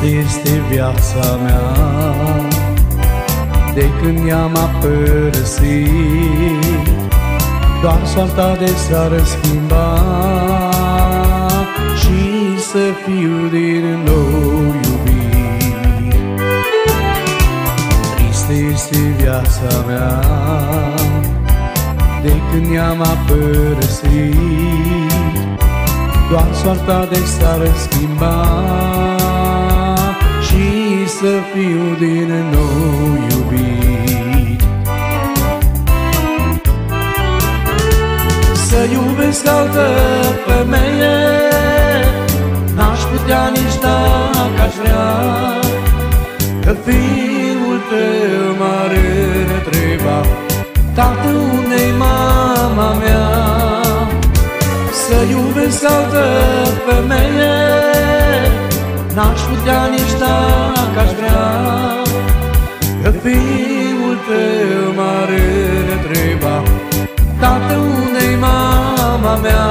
Tristă este viața mea de când i-am părăsit, doar soarta de s-ar schimba și să fiu din nou iubit. Tristă este viața mea de când i-am părăsit, doar soarta de s-ar schimba și să fiu din nou iubit. Să iubesc altă femeie n-aș putea nici dacă-aș vrea, că fiul tău m-ar întreba: tată, unde-i mama mea? Să iubesc altă femeie n-aș putea nici dacă-aș vrea, că fiul tău m-ar întreba: tată, unde-i mama mea?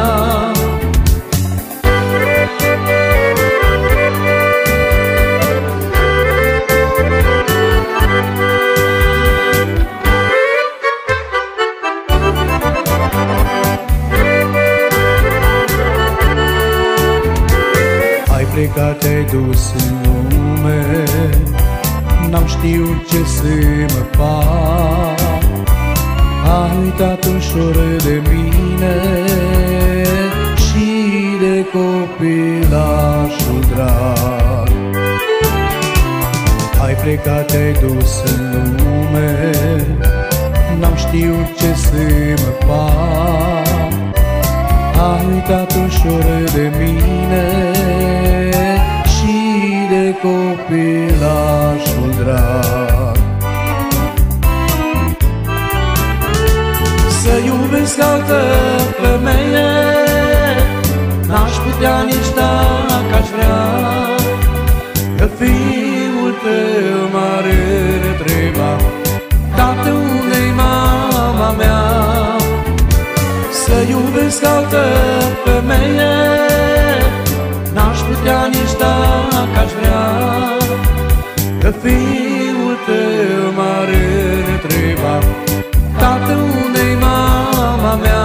Plecat, te-ai dus în lume, n-am știut ce să mă fac. Ai uitat ușor de mine și de copilașul drag. Ai plecat, te-ai dus în lume, n-am știut ce să mă fac. Ai uitat ușor de mine și de copilașul drag. Să iubesc altă femeie n-aș putea nici dacă-aș vrea, că fiul tău m-ar întreba: tată, unde-i mama mea? Să iubesc altă femeie n-aș putea nici dacă-aș vrea, că fiul tău m-ar întreba: tată, unde-i mama mea?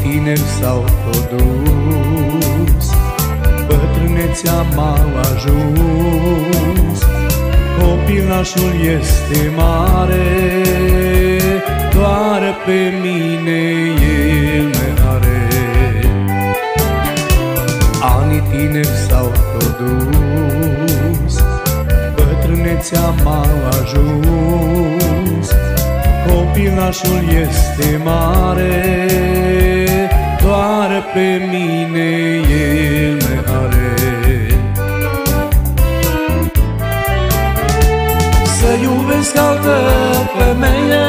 Tineri s-au tot dus, bătrânețea m-au ajuns, copilașul este mare, doar pe mine el me are. Anii tineri s-au tot dus, bătrânețea m-au ajuns, copilașul este mare, doar pe mine el me are. Să iubesc altă femeie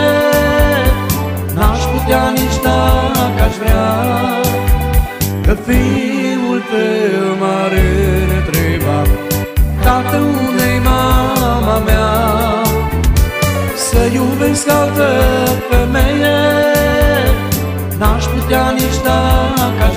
n-aș putea nici dacă-aș vrea, că fiul tău m-ar întreba: tată, unde-i mama mea? Să iubesc altă femeie n-aș putea nici dacă